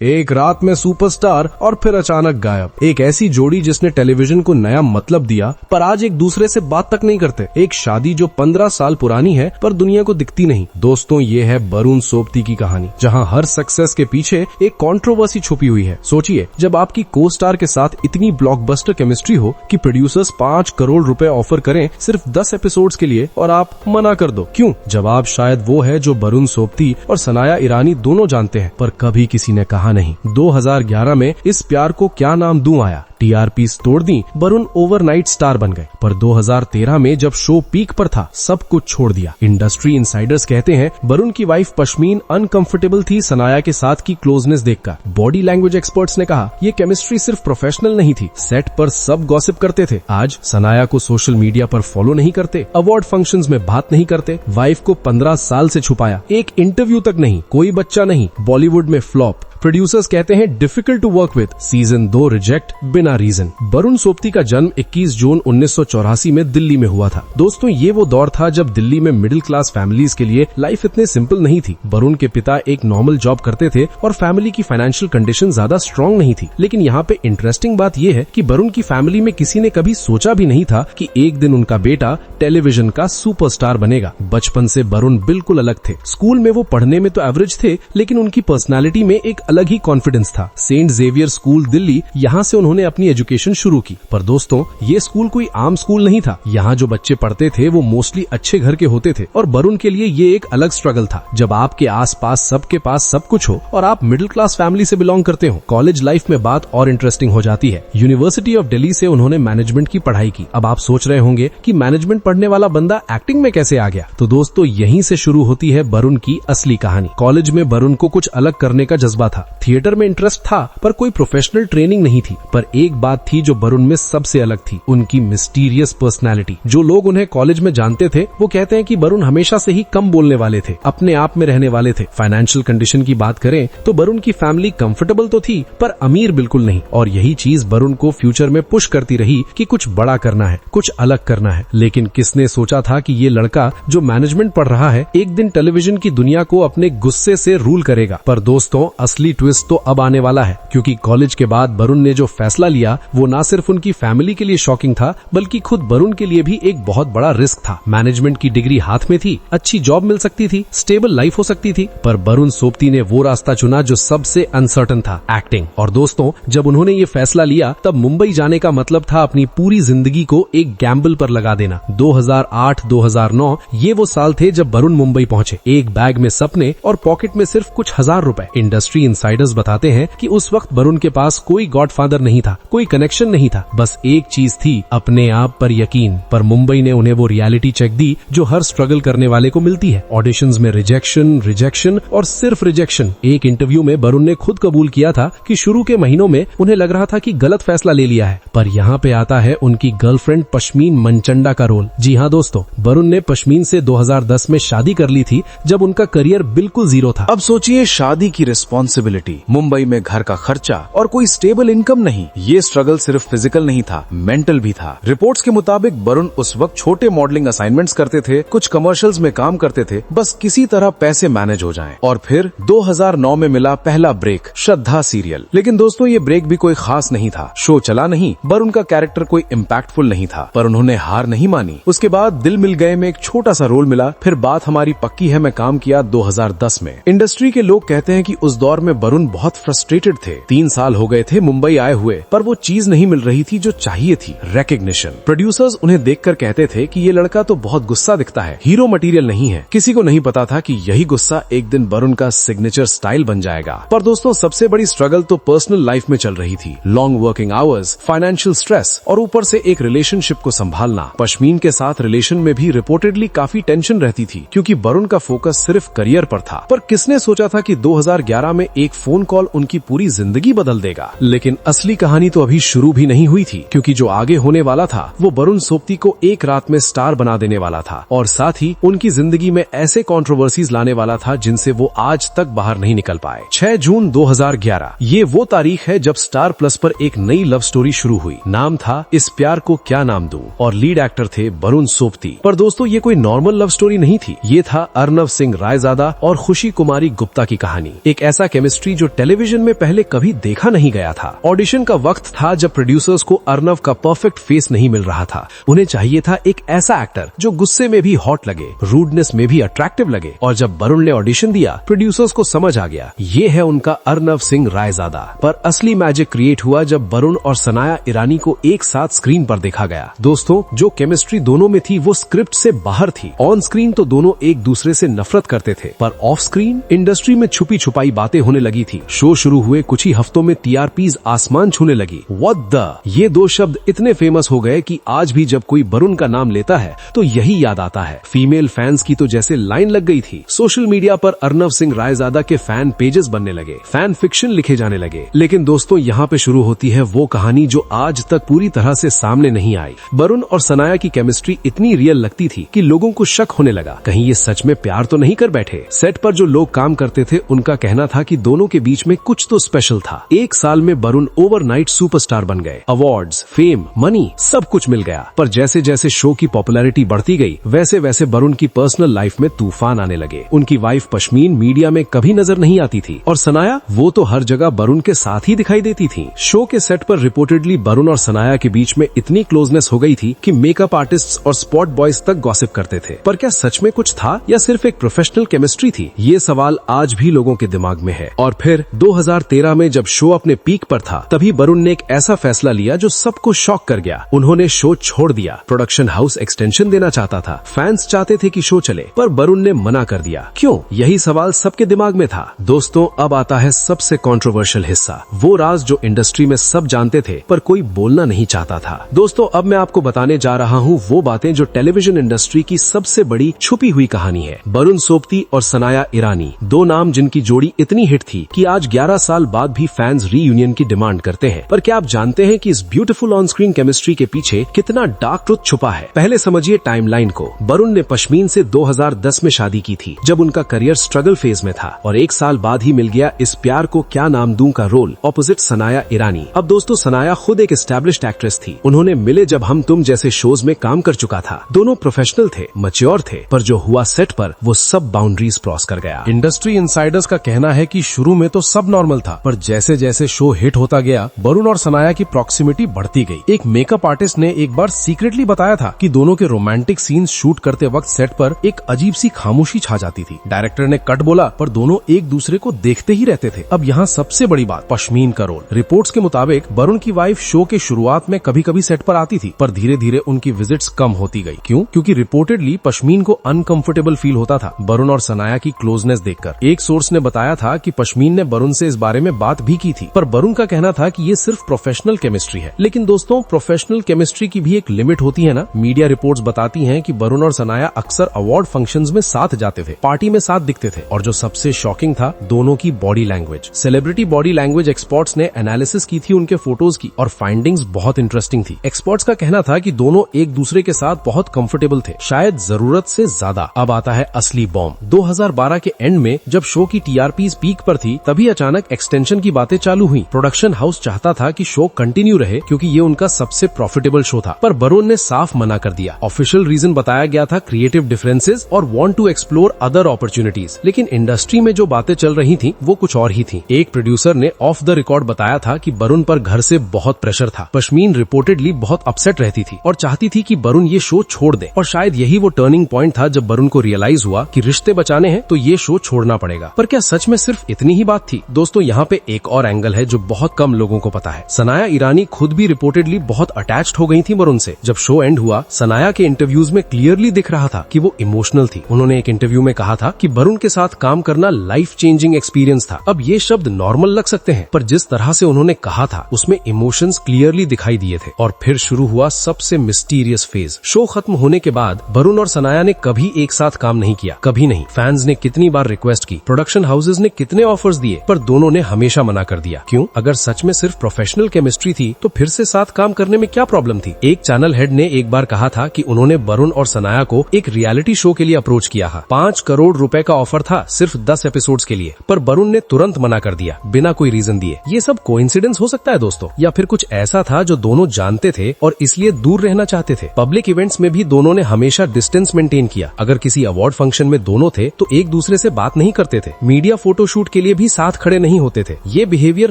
एक रात में सुपरस्टार और फिर अचानक गायब। एक ऐसी जोड़ी जिसने टेलीविजन को नया मतलब दिया पर आज एक दूसरे से बात तक नहीं करते। एक शादी जो 15 साल पुरानी है पर दुनिया को दिखती नहीं। दोस्तों, ये है वरुण सोबती की कहानी, जहां हर सक्सेस के पीछे एक कंट्रोवर्सी छुपी हुई है। सोचिए, जब आपकी को स्टार के साथ इतनी ब्लॉकबस्टर केमिस्ट्री हो कि प्रोड्यूसर्स 5 करोड़ रुपए ऑफर करें सिर्फ 10 एपिसोड्स के लिए और आप मना कर दो। क्यों? जवाब शायद वो है जो वरुण सोबती और सनाया ईरानी दोनों जानते हैं पर कभी किसी ने कहा नहीं। 2011 में इस प्यार को क्या नाम दूं आया। टीआरपी तोड़ दी, वरुण ओवरनाइट स्टार बन गए। पर 2013 में जब शो पीक पर था, सब कुछ छोड़ दिया। इंडस्ट्री इनसाइडर्स कहते हैं वरुण की वाइफ पश्मीन अनकंफर्टेबल थी सनाया के साथ की क्लोजनेस देखकर। बॉडी लैंग्वेज एक्सपर्ट्स ने कहा ये केमिस्ट्री सिर्फ प्रोफेशनल नहीं थी, सेट पर सब गॉसिप करते थे। आज सनाया को सोशल मीडिया पर फॉलो नहीं करते, अवार्ड फंक्शंस में बात नहीं करते, वाइफ को 15 साल से छुपाया, एक इंटरव्यू तक नहीं, कोई बच्चा नहीं, बॉलीवुड में फ्लॉप। प्रोड्यूसर्स कहते हैं difficult to work with, season 2 reject बिना रीजन। वरुण सोबती का जन्म 21 जून 1984 में दिल्ली में हुआ था। दोस्तों, ये वो दौर था जब दिल्ली में मिडिल क्लास फैमिलीज के लिए लाइफ इतने सिंपल नहीं थी। वरुण के पिता एक नॉर्मल जॉब करते थे और फैमिली की फाइनेंशियल कंडीशन ज्यादा स्ट्रॉन्ग नहीं थी। लेकिन यहाँ पे इंटरेस्टिंग बात यह है कि वरुण की फैमिली में किसी ने कभी सोचा भी नहीं था कि एक दिन उनका बेटा टेलीविजन का सुपरस्टार बनेगा। बचपन से वरुण बिल्कुल अलग थे। स्कूल में वो पढ़ने में तो एवरेज थे, लेकिन उनकी पर्सनैलिटी में एक अलग ही कॉन्फिडेंस था। सेंट जेवियर स्कूल दिल्ली, यहाँ से उन्होंने अपनी एजुकेशन शुरू की। पर दोस्तों, ये स्कूल कोई आम स्कूल नहीं था। यहाँ जो बच्चे पढ़ते थे वो मोस्टली अच्छे घर के होते थे और वरुण के लिए ये एक अलग स्ट्रगल था। जब आपके आसपास सबके पास सब कुछ हो और आप मिडिल क्लास फैमिली से बिलोंग करते हो, कॉलेज लाइफ में बात और इंटरेस्टिंग हो जाती है। यूनिवर्सिटी ऑफ दिल्ली से उन्होंने मैनेजमेंट की पढ़ाई की। अब आप सोच रहे होंगे कि मैनेजमेंट पढ़ने वाला बंदा एक्टिंग में कैसे आ गया? तो दोस्तों, यहीं से शुरू होती है वरुण की असली कहानी। कॉलेज में वरुण को कुछ अलग करने का जज्बा था। थिएटर में इंटरेस्ट था पर कोई प्रोफेशनल ट्रेनिंग नहीं थी। पर एक बात थी जो वरुण में सबसे अलग थी, उनकी मिस्टीरियस पर्सनालिटी। जो लोग उन्हें कॉलेज में जानते थे वो कहते हैं कि वरुण हमेशा से ही कम बोलने वाले थे, अपने आप में रहने वाले थे। फाइनेंशियल कंडीशन की बात करें तो वरुण की फैमिली कंफर्टेबल तो थी पर अमीर बिल्कुल नहीं। और यही चीज वरुण को फ्यूचर में पुश करती रही कि कुछ बड़ा करना है, कुछ अलग करना है। लेकिन किसने सोचा था कि ये लड़का जो मैनेजमेंट पढ़ रहा है एक दिन टेलीविजन की दुनिया को अपने गुस्से से रूल करेगा। पर दोस्तों, असली ट्विस्ट तो अब आने वाला है, क्योंकि कॉलेज के बाद वरुण ने जो फैसला लिया वो ना सिर्फ उनकी फैमिली के लिए शॉकिंग था बल्कि खुद वरुण के लिए भी एक बहुत बड़ा रिस्क था। मैनेजमेंट की डिग्री हाथ में थी, अच्छी जॉब मिल सकती थी, स्टेबल लाइफ हो सकती थी, पर वरुण सोबती ने वो रास्ता चुना जो सबसे अनसर्टन था, एक्टिंग। और दोस्तों, जब उन्होंने ये फैसला लिया तब मुंबई जाने का मतलब था अपनी पूरी जिंदगी को एक गैम्बल पर लगा देना। 2008-2009 ये वो साल थे जब वरुण मुंबई पहुंचे, एक बैग में सपने और पॉकेट में सिर्फ कुछ हजार रुपए। इंडस्ट्री इनसाइडर्स बताते हैं कि उस वक्त वरुण के पास कोई गॉडफादर नहीं था, कोई कनेक्शन नहीं था, बस एक चीज थी, अपने आप पर यकीन। पर मुंबई ने उन्हें वो रियलिटी चेक दी जो हर स्ट्रगल करने वाले को मिलती है। ऑडिशंस में रिजेक्शन और सिर्फ रिजेक्शन। एक इंटरव्यू में वरुण ने खुद कबूल किया था कि शुरू के महीनों में उन्हें लग रहा था कि गलत फैसला ले लिया है। पर यहाँ पे आता है उनकी गर्लफ्रेंड पश्मीन मनचंडा का रोल। जी हाँ दोस्तों, वरुण ने पश्मीन से 2010 में शादी कर ली थी जब उनका करियर बिल्कुल जीरो था। अब सोचिए, शादी की रिस्पॉन्सिबिलिटी, मुंबई में घर का खर्चा और कोई स्टेबल इनकम नहीं। ये स्ट्रगल सिर्फ फिजिकल नहीं था, मेंटल भी था। रिपोर्ट्स के मुताबिक वरुण उस वक्त छोटे मॉडलिंग असाइनमेंट्स करते थे, कुछ कमर्शियल्स में काम करते थे, बस किसी तरह पैसे मैनेज हो जाएं। और फिर 2009 में मिला पहला ब्रेक, श्रद्धा सीरियल। लेकिन दोस्तों, ये ब्रेक भी कोई खास नहीं था। शो चला नहीं, वरुण का कैरेक्टर कोई इम्पैक्टफुल नहीं था, पर उन्होंने हार नहीं मानी। उसके बाद दिल मिल गए में एक छोटा सा रोल मिला, फिर बात हमारी पक्की है में काम किया 2010 में। इंडस्ट्री के लोग कहते हैं कि उस दौर में वरुण बहुत फ्रस्ट्रेटेड थे। 3 साल हो गए थे मुंबई आए हुए, पर वो चीज नहीं मिल रही थी जो चाहिए थी, रिकॉग्निशन। प्रोड्यूसर्स उन्हें देखकर कहते थे कि ये लड़का तो बहुत गुस्सा दिखता है, हीरो मटेरियल नहीं है। किसी को नहीं पता था कि यही गुस्सा एक दिन वरुण का सिग्नेचर स्टाइल बन जाएगा। पर दोस्तों, सबसे बड़ी स्ट्रगल तो पर्सनल लाइफ में चल रही थी। Long working hours, financial stress और ऊपर से एक रिलेशनशिप को संभालना। पश्मीन के साथ रिलेशन में भी रिपोर्टेडली काफी टेंशन रहती थी क्योंकि वरुण का फोकस सिर्फ करियर पर था। पर किसने सोचा था कि 2011 में एक फोन कॉल उनकी पूरी जिंदगी बदल देगा। लेकिन असली कहानी तो तो अभी शुरू भी नहीं हुई थी, क्योंकि जो आगे होने वाला था वो वरुण सोबती को एक रात में स्टार बना देने वाला था और साथ ही उनकी जिंदगी में ऐसे कंट्रोवर्सीज लाने वाला था जिनसे वो आज तक बाहर नहीं निकल पाए। 6 जून 2011 ये वो तारीख है जब स्टार प्लस पर एक नई लव स्टोरी शुरू हुई। नाम था इस प्यार को क्या नाम दूं और लीड एक्टर थे वरुण सोबती। पर दोस्तों ये कोई नॉर्मल लव स्टोरी नहीं थी, ये था अर्नव सिंह रायजादा और खुशी कुमारी गुप्ता की कहानी। एक ऐसा केमिस्ट्री जो टेलीविजन में पहले कभी देखा नहीं गया था। ऑडिशन का वक्त था जब प्रोड्यूसर्स को अर्नव का परफेक्ट फेस नहीं मिल रहा था। उन्हें चाहिए था एक ऐसा एक्टर जो गुस्से में भी हॉट लगे, रूडनेस में भी अट्रैक्टिव लगे। और जब वरुण ने ऑडिशन दिया, प्रोड्यूसर्स को समझ आ गया ये है उनका अर्नव सिंह रायजादा। पर असली मैजिक क्रिएट हुआ जब वरुण और सनाया ईरानी को एक साथ स्क्रीन पर देखा गया। दोस्तों जो केमिस्ट्री दोनों में थी वो स्क्रिप्ट से बाहर थी। ऑन स्क्रीन तो दोनों एक दूसरे से नफरत करते थे, पर ऑफ स्क्रीन इंडस्ट्री में छुपी छुपाई बातें होने लगी थी। शो शुरू हुए कुछ ही हफ्तों में टीआरपीज आसमान छूने लगी। व्हाट द, ये दो शब्द इतने फेमस हो गए कि आज भी जब कोई वरुण का नाम लेता है तो यही याद आता है। फीमेल फैंस की तो जैसे लाइन लग गई थी। सोशल मीडिया पर अर्नव सिंह रायजादा के फैन पेजेस बनने लगे, फैन फिक्शन लिखे जाने लगे। लेकिन दोस्तों यहाँ पे शुरू होती है वो कहानी जो आज तक पूरी तरह से सामने नहीं आई। वरुण और सनाया की केमिस्ट्री इतनी रियल लगती थी कि लोगों को शक होने लगा कहीं ये सच में प्यार तो नहीं कर बैठे। सेट पर जो लोग काम करते थे उनका कहना था कि दोनों के बीच में कुछ तो स्पेशल था। एक साल में वरुण ओवरनाइट सुपरस्टार बन गए। अवार्ड्स, फेम, मनी सब कुछ मिल गया। पर जैसे जैसे शो की पॉपुलैरिटी बढ़ती गई वैसे वैसे वरुण की पर्सनल लाइफ में तूफान आने लगे। उनकी वाइफ पश्मीन मीडिया में कभी नजर नहीं आती थी और सनाया वो तो हर जगह वरुण के साथ ही दिखाई देती थी। शो के सेट पर रिपोर्टेडली वरुण और सनाया के बीच में इतनी क्लोजनेस हो गई थी कि मेकअप आर्टिस्ट्स और स्पॉट बॉयज तक गॉसिप करते थे। पर क्या सच में कुछ था या सिर्फ एक प्रोफेशनल केमिस्ट्री थी? ये सवाल आज भी लोगों के दिमाग में है। और फिर 2013 में जब शो अपने पीक पर था तभी वरुण ने एक ऐसा फैसला लिया जो सबको शॉक कर गया। उन्होंने शो छोड़ दिया। प्रोडक्शन हाउस एक्सटेंशन देना चाहता था, फैंस चाहते थे कि शो चले, पर वरुण ने मना कर दिया। क्यों? यही सवाल सबके दिमाग में था। दोस्तों अब आता है सबसे कंट्रोवर्शियल हिस्सा, वो राज जो इंडस्ट्री में सब जानते थे पर कोई बोलना नहीं चाहता था। दोस्तों अब मैं आपको बताने जा रहा हूँ वो बातें जो टेलीविजन इंडस्ट्री की सबसे बड़ी छुपी हुई कहानी है। वरुण सोबती और सनाया ईरानी, दो नाम जिनकी जोड़ी इतनी हिट थी कि आज 11 साल बाद भी फैंस रीयूनियन की डिमांड करते हैं। पर क्या आप जानते हैं कि इस ब्यूटीफुल ऑन स्क्रीन केमिस्ट्री के पीछे कितना डार्क ट्रुथ छुपा है? पहले समझिए टाइमलाइन को। वरुण ने पश्मीन से 2010 में शादी की थी जब उनका करियर स्ट्रगल फेज में था और एक साल बाद ही मिल गया इस प्यार को क्या नाम दूं का रोल ऑपोजिट सनाया ईरानी। अब दोस्तों सनाया खुद एक एस्टैब्लिश्ड एक्ट्रेस थी। उन्होंने मिले जब हम तुम जैसे शोज में काम कर चुका था। दोनों प्रोफेशनल थे, मैच्योर थे, पर जो हुआ सेट पर वो सब बाउंड्रीज क्रॉस कर गया। इंडस्ट्री इनसाइडर्स का कहना है कि शुरू में तो सब नॉर्मल था, पर जैसे जैसे शो हिट होता गया वरुण और सनाया की प्रॉक्सिमिटी बढ़ती गई। एक मेकअप आर्टिस्ट ने एक बार सीक्रेटली बताया था कि दोनों के रोमांटिक सीन्स शूट करते वक्त सेट पर एक अजीब सी खामोशी छा जाती थी। डायरेक्टर ने कट बोला पर दोनों एक दूसरे को देखते ही रहते थे। अब यहाँ सबसे बड़ी बात, पश्मीन का रोल। रिपोर्ट्स के मुताबिक वरुण की वाइफ शो के शुरुआत में कभी कभी सेट पर आती थी, पर धीरे धीरे उनकी विजिट्स कम होती गई। क्यों? क्योंकि रिपोर्टेडली पश्मीन को अनकंफर्टेबल फील होता था वरुण और सनाया की क्लोजनेस देखकर। एक सोर्स ने बताया था कि पश्मीन ने वरुण से इस बारे में बात भी की थी, पर वरुण का कहना था कि ये सिर्फ प्रोफेशनल केमिस्ट्री है। लेकिन दोस्तों प्रोफेशनल केमिस्ट्री की भी एक लिमिट होती है ना। मीडिया रिपोर्ट्स बताती हैं कि वरुण और सनाया अक्सर अवार्ड फंक्शंस में साथ जाते थे, पार्टी में साथ दिखते थे। और जो सबसे शॉकिंग था, दोनों की body language. Celebrity body language experts ने एनालिसिस की थी उनके फोटोज की और फाइंडिंग्स बहुत इंटरेस्टिंग थी। एक्सपर्ट्स का कहना था कि दोनों एक दूसरे के साथ बहुत कंफर्टेबल थे, शायद जरूरत से ज्यादा। अब आता है असली बॉम्ब। 2012 के एंड में जब शो की टीआरपीज पीक पर थी तभी अचानक एक्सटेंशन की बातें चालू हुई। प्रोडक्शन हाउस चाहता था कि शो कंटिन्यू रहे क्योंकि ये उनका सबसे प्रॉफिटेबल शो था, पर वरुण ने साफ मना कर दिया। ऑफिशियल रीजन बताया गया था क्रिएटिव डिफरेंसेस और want to explore other opportunities. लेकिन इंडस्ट्री में जो बातें चल रही थी वो कुछ और ही थी। एक प्रोड्यूसर ने ऑफ द रिकॉर्ड बताया था कि वरुण पर घर से बहुत प्रेशर था। पश्मीन रिपोर्टेडली बहुत अपसेट रहती थी और चाहती थी कि वरुण ये शो छोड़ दे। और शायद यही वो टर्निंग पॉइंट था जब वरुण को रियलाइज हुआ कि रिश्ते बचाने हैं तो ये शो छोड़ना पड़ेगा। पर क्या सच में सिर्फ इतनी ही बात थी? दोस्तों यहाँ पे एक और एंगल है जो बहुत कम लोगों को पता है। सनाया ईरानी खुद भी रिपोर्टेडली बहुत अटैच्ड हो गई थी वरुण से। जब शो एंड हुआ सनाया के इंटरव्यूज में क्लियरली दिख रहा था कि वो इमोशनल थी। उन्होंने एक इंटरव्यू में कहा था कि वरुण के साथ काम करना लाइफ चेंजिंग एक्सपीरियंस था। अब ये शब्द नॉर्मल लग सकते हैं, पर जिस तरह से उन्होंने कहा था उसमें इमोशंस क्लियरली दिखाई दिए थे। और फिर शुरू हुआ सबसे मिस्टीरियस फेज। शो खत्म होने के बाद वरुण और सनाया ने कभी एक साथ काम नहीं किया, कभी नहीं। फैंस ने कितनी बार रिक्वेस्ट की, प्रोडक्शन हाउसेज ने कितने ऑफर्स दिए, पर दोनों ने हमेशा मना कर दिया। क्यों? अगर सच में सिर्फ प्रोफेशनल प्रोफेशनल केमिस्ट्री थी तो फिर से साथ काम करने में क्या प्रॉब्लम थी। एक चैनल हेड ने एक बार कहा था कि उन्होंने वरुण और सनाया को एक रियलिटी शो के लिए अप्रोच किया है। 5 करोड़ रुपए का ऑफर था सिर्फ 10 एपिसोड्स के लिए, पर वरुण ने तुरंत मना कर दिया बिना कोई रीजन दिए। ये सब कोइंसिडेंस हो सकता है दोस्तों, या फिर कुछ ऐसा था जो दोनों जानते थे और इसलिए दूर रहना चाहते थे। पब्लिक इवेंट्स में भी दोनों ने हमेशा डिस्टेंस मेंटेन किया। अगर किसी अवार्ड फंक्शन में दोनों थे तो एक दूसरे से बात नहीं करते थे। मीडिया फोटोशूट के लिए भी साथ खड़े नहीं होते थे। ये बिहेवियर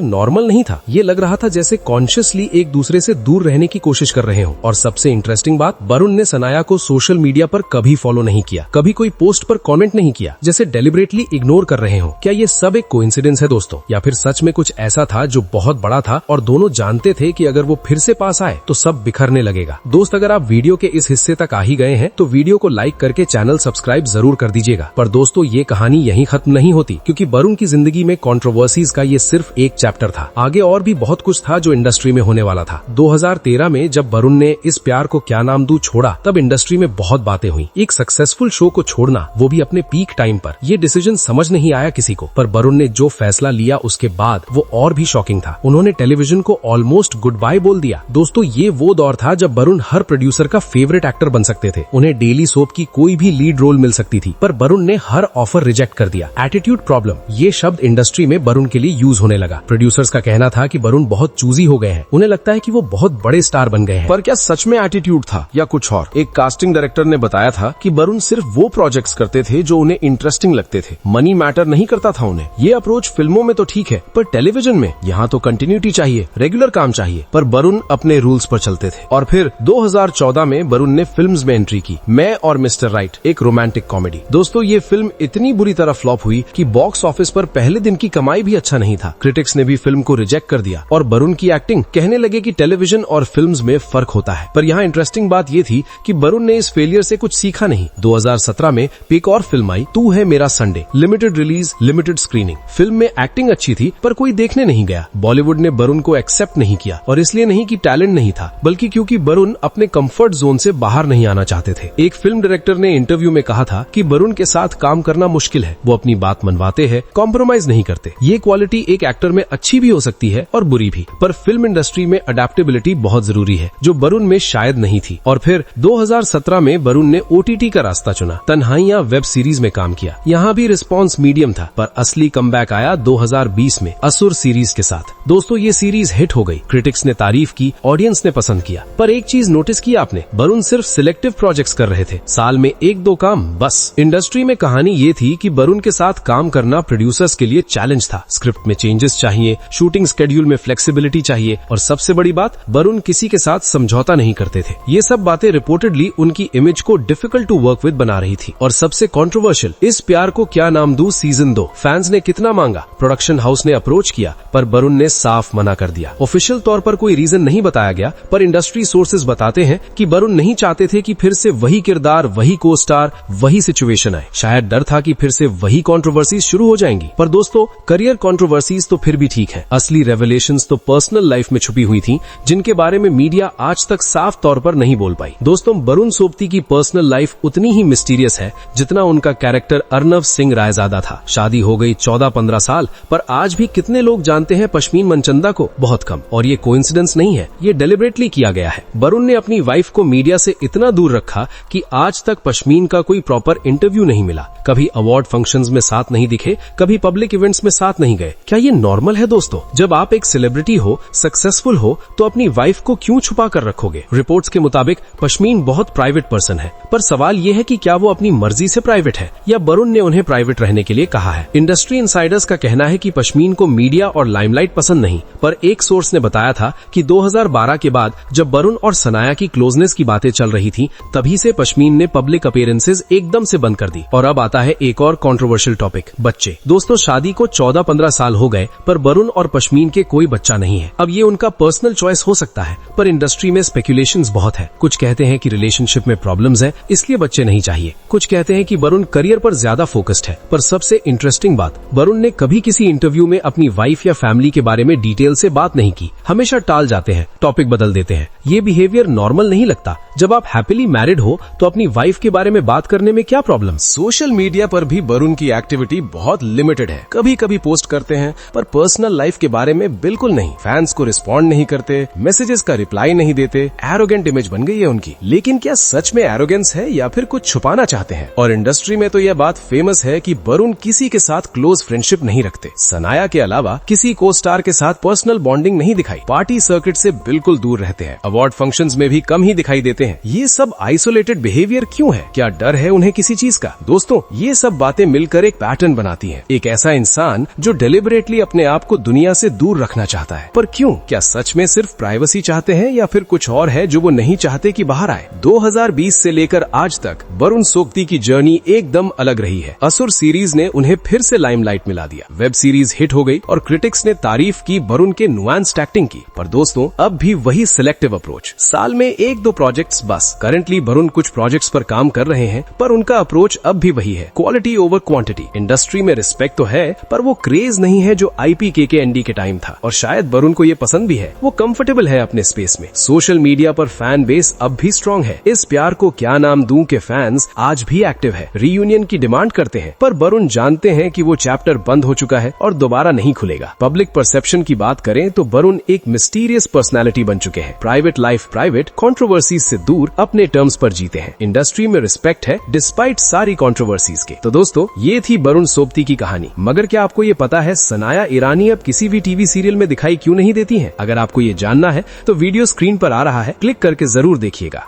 नॉर्मल नहीं था। ये लग रहा था जैसे कॉन्शियसली एक दूसरे से दूर रहने की कोशिश कर रहे हो। और सबसे इंटरेस्टिंग बात, वरुण ने सनाया को सोशल मीडिया पर कभी फॉलो नहीं किया, कभी कोई पोस्ट पर कमेंट नहीं किया, जैसे डेलिबरेटली इग्नोर कर रहे हो। क्या ये सब एक कोइंसिडेंस है दोस्तों, या फिर सच में कुछ ऐसा था जो बहुत बड़ा था और दोनों जानते थे कि अगर वो फिर से पास आए तो सब बिखरने लगेगा। दोस्त, अगर आप वीडियो के इस हिस्से तक आ ही गए हैं तो वीडियो को लाइक करके चैनल सब्सक्राइब जरूर कर दीजिएगा। पर दोस्तों, ये कहानी यहीं खत्म नहीं होती, क्योंकि वरुण की जिंदगी में कंट्रोवर्सीज का ये सिर्फ एक चैप्टर था। आगे और भी बहुत कुछ था जो इंडस्ट्री में होने वाला था। 2013 में जब वरुण ने इस प्यार को क्या नाम दूं छोड़ा, तब इंडस्ट्री में बहुत बातें हुई। एक सक्सेसफुल शो को छोड़ना, वो भी अपने पीक टाइम पर, ये डिसीजन समझ नहीं आया किसी को। पर वरुण ने जो फैसला लिया उसके बाद वो और भी शॉकिंग था। उन्होंने टेलीविजन को ऑलमोस्ट गुड बाय बोल दिया। दोस्तों, ये वो दौर था जब वरुण हर प्रोड्यूसर का फेवरेट एक्टर बन सकते थे। उन्हें डेली सोप की कोई भी लीड रोल मिल सकती थी, पर वरुण ने हर ऑफर रिजेक्ट कर दिया। एटीट्यूड प्रॉब्लम, ये शब्द इंडस्ट्री में वरुण के लिए यूज होने लगा। प्रोड्यूसर्स का कहना था कि वरुण बहुत चूजी हो गए हैं, उन्हें लगता है कि वो बहुत बड़े स्टार बन गए हैं। पर क्या सच में एटीट्यूड था या कुछ और? एक कास्टिंग डायरेक्टर ने बताया था कि वरुण सिर्फ वो प्रोजेक्ट्स करते थे जो उन्हें इंटरेस्टिंग लगते थे। मनी मैटर नहीं करता था उन्हें। ये अप्रोच फिल्मों में तो ठीक है, पर टेलीविजन में यहाँ तो कंटिन्यूटी चाहिए, रेगुलर काम चाहिए। पर वरुण अपने रूल्स पर चलते थे। और फिर 2014 में वरुण ने फिल्म्स में एंट्री की, मैं और मिस्टर राइट, एक रोमांटिक कॉमेडी। दोस्तों, ये फिल्म इतनी बुरी तरह फ्लॉप हुई कि बॉक्स ऑफिस पर पहले दिन की कमाई भी अच्छा नहीं था। क्रिटिक्स ने भी फिल्म को रिजेक्ट कर दिया और वरुण की एक्टिंग, कहने लगे कि टेलीविजन और फिल्म्स में फर्क होता है। पर यहाँ इंटरेस्टिंग बात ये थी कि वरुण ने इस फेलियर से कुछ सीखा नहीं। 2017 में एक और फिल्म आई, तू है मेरा Sunday, limited release, limited screening. Film में एक्टिंग अच्छी थी, पर कोई देखने नहीं गया। बॉलीवुड ने वरुण को एक्सेप्ट नहीं किया, और इसलिए नहीं कि टैलेंट नहीं था, बल्कि क्योंकि वरुण अपने कंफर्ट जोन से बाहर नहीं आना चाहते थे। एक फिल्म डायरेक्टर ने इंटरव्यू में कहा था कि वरुण के साथ काम करना मुश्किल है, वो अपनी बात मनवाते हैं, कॉम्प्रोमाइज नहीं करते। ये क्वालिटी एक एक्टर में अच्छी भी हो सकती है और बुरी भी, पर फिल्म इंडस्ट्री में अडेप्टेबिलिटी बहुत जरूरी है, जो वरुण में शायद नहीं थी। और फिर 2017 में वरुण ने OTT का रास्ता चुना, तन्हाइयां वेब सीरीज में काम किया। यहाँ भी रिस्पॉन्स मीडियम था, पर असली कमबैक आया 2020 में असुर सीरीज के साथ। दोस्तों, ये सीरीज हिट हो गई, क्रिटिक्स ने तारीफ की, ऑडियंस ने पसंद किया। पर एक चीज नोटिस किया आपने, वरुण सिर्फ सिलेक्टिव प्रोजेक्ट्स कर रहे थे, साल में 1-2 काम बस। इंडस्ट्री में कहानी ये थी कि वरुण के साथ काम करना प्रोड्यूसर्स के लिए चैलेंज था। स्क्रिप्ट में चेंजेस चाहिए, शूटिंग स्केड्यूल में फ्लेक्सिबिलिटी चाहिए, और सबसे बड़ी बात, वरुण किसी के साथ समझौता नहीं करते थे। ये सब बातें रिपोर्टेडली उनकी इमेज को डिफिकल्ट टू वर्क विद बना रही थी। और सबसे कंट्रोवर्शियल, इस प्यार को क्या नाम दूं सीजन 2, फैंस ने कितना मांगा, प्रोडक्शन हाउस ने अप्रोच किया, पर वरुण ने साफ मना कर दिया। ऑफिशियल तौर पर कोई रीजन नहीं बताया गया, पर इंडस्ट्री सोर्सेज बताते हैं कि वरुण नहीं चाहते थे कि फिर से वही किरदार, वही को स्टार, वही सिचुएशन आए। शायद डर था कि फिर से वही कंट्रोवर्सीज शुरू हो जाएंगी। पर दोस्तों, करियर कंट्रोवर्सीज तो फिर भी ठीक है, असली रेवलेशंस तो पर्सनल लाइफ में छुपी हुई थी, जिनके बारे में मीडिया आज तक साफ तौर पर नहीं बोल पाई। दोस्तों, वरुण सोबती की पर्सनल लाइफ उतनी ही मिस्टीरियस है जितना उनका कैरेक्टर अर्नव सिंह रायजादा था। शादी हो गई 14-15 साल, पर आज भी कितने लोग जानते हैं पश्मीन मनचंदा को? बहुत कम। और ये कोइंसिडेंस नहीं है, ये डेलिबरेटली किया गया है। वरुण ने अपनी वाइफ को मीडिया से इतना दूर रखा कि आज तक पश्मीन का कोई प्रॉपर इंटरव्यू नहीं मिला। कभी अवार्ड फंक्शंस में साथ नहीं दिखे, कभी पब्लिक इवेंट्स में साथ नहीं गए। क्या ये नॉर्मल है दोस्तों? जब आप एक सेलिब्रिटी हो, सक्सेसफुल हो, तो अपनी वाइफ को क्यों छुपा कर रखोगे? रिपोर्ट्स के मुताबिक पश्मीन बहुत प्राइवेट पर्सन है, पर सवाल ये है कि क्या वो अपनी मर्जी से प्राइवेट है या वरुण ने उन्हें प्राइवेट रहने के लिए कहा है? इंडस्ट्री इनसाइडर्स का कहना है कि पश्मीन को मीडिया और लाइमलाइट पसंद नहीं, पर एक सोर्स ने बताया था कि 2012 के बाद जब वरुण और सनाया की क्लोजनेस की बातें चल रही थी, तभी से पश्मीन ने पब्लिक अपीयरेंसेस एकदम से बंद कर दी। और अब आता है एक और कंट्रोवर्शियल टॉपिक, बच्चे। दोस्तों, शादी को 14-15 साल हो गए, पर वरुण और पश्मीन के कोई बच्चा नहीं है। अब ये उनका पर्सनल चॉइस हो सकता है, पर इंडस्ट्री में स्पेकुलेशंस बहुत है। कुछ कहते हैं कि रिलेशनशिप में प्रॉब्लम्स है, इसलिए बच्चे नहीं चाहिए। कुछ कहते हैं कि वरुण करियर पर ज्यादा फोकस्ड है। पर सबसे इंटरेस्टिंग बात, वरुण ने कभी किसी इंटरव्यू में अपनी वाइफ या फैमिली के बारे में डिटेल से बात नहीं की, हमेशा टाल जाते हैं, टॉपिक बदल देते हैं। ये बिहेवियर नॉर्मल नहीं लगता। जब आप हैप्पीली मैरिड हो तो अपनी वाइफ के बारे में बात करने में क्या प्रॉब्लम? सोशल मीडिया पर भी वरुण की एक्टिविटी बहुत लिमिटेड है। कभी कभी पोस्ट करते हैं पर पर्सनल लाइफ के बारे में बिल्कुल नहीं। फैंस को रिस्पॉन्ड नहीं करते, मैसेजेस का रिप्लाई नहीं देते। एरोगेंट इमेज बन गई है उनकी। लेकिन क्या सच में एरोगेंस है या फिर कुछ छुपाना चाहते हैं? और इंडस्ट्री में तो यह बात फेमस है कि वरुण किसी के साथ क्लोज फ्रेंडशिप नहीं रखते। सनाया के अलावा किसी को स्टार के साथ पर्सनल बॉन्डिंग नहीं दिखाई। पार्टी सर्किट से बिल्कुल दूर रहते हैं। अवार्ड फंक्शंस में भी कम ही दिखाई देते हैं। ये सब आइसोलेटेड बिहेवियर क्यों है? क्या डर है उन्हें किसी चीज का? दोस्तों, ये सब बातें मिलकर एक पैटर्न बनाती हैं। एक ऐसा इंसान जो डेलिबरेटली अपने आप को दुनिया से दूर रखना चाहता है। पर क्यों? क्या सच में सिर्फ प्राइवेसी चाहते हैं या फिर कुछ और है जो वो नहीं चाहते कि बाहर आए? 2020 से लेकर आज तक वरुण सोबती की जर्नी एकदम अलग रही है। असुर सीरीज ने उन्हें फिर से लाइमलाइट मिला दिया। वेब सीरीज हिट हो गई और क्रिटिक्स ने तारीफ की वरुण के नुआंस्ड एक्टिंग की। पर दोस्तों, अब भी वही सिलेक्टिव अप्रोच। साल में 1-2 प्रोजेक्ट्स बस। करंटली वरुण कुछ प्रोजेक्ट्स पर काम कर रहे हैं, पर उनका अप्रोच अब भी वही है, क्वालिटी ओवर क्वांटिटी। इंडस्ट्री में रिस्पेक्ट तो है, पर वो क्रेज नहीं है जो IPKKND के टाइम था। और शायद वरुण को ये पसंद भी है। वो कंफर्टेबल है अपने स्पेस में। सोशल मीडिया पर फैन बेस अब भी स्ट्रॉन्ग है। इस प्यार को क्या नाम दूं के फैंस आज भी एक्टिव है, रीयूनियन की डिमांड करते हैं। पर वरुण जानते हैं कि वो चैप्टर बंद हो चुका है और दोबारा नहीं खुलेगा। पब्लिक परसेप्शन की बात करें तो वरुण एक मिस्टीरियस पर्सनैलिटी बन चुके हैं। प्राइवेट लाइफ प्राइवेट, कंट्रोवर्सीज से दूर अपने टर्म्स पर जीते हैं। इंडस्ट्री में रिस्पेक्ट है डिस्पाइट सारी कंट्रोवर्सीज के। तो दोस्तों, ये थी वरुण सोबती की कहानी। मगर क्या आपको ये पता है सनाया ईरानी अब किसी भी टीवी सीरियल में दिखाई क्यों नहीं देती हैं? अगर आपको ये जानना है तो वीडियो स्क्रीन पर आ रहा है, क्लिक करके जरूर देखिएगा।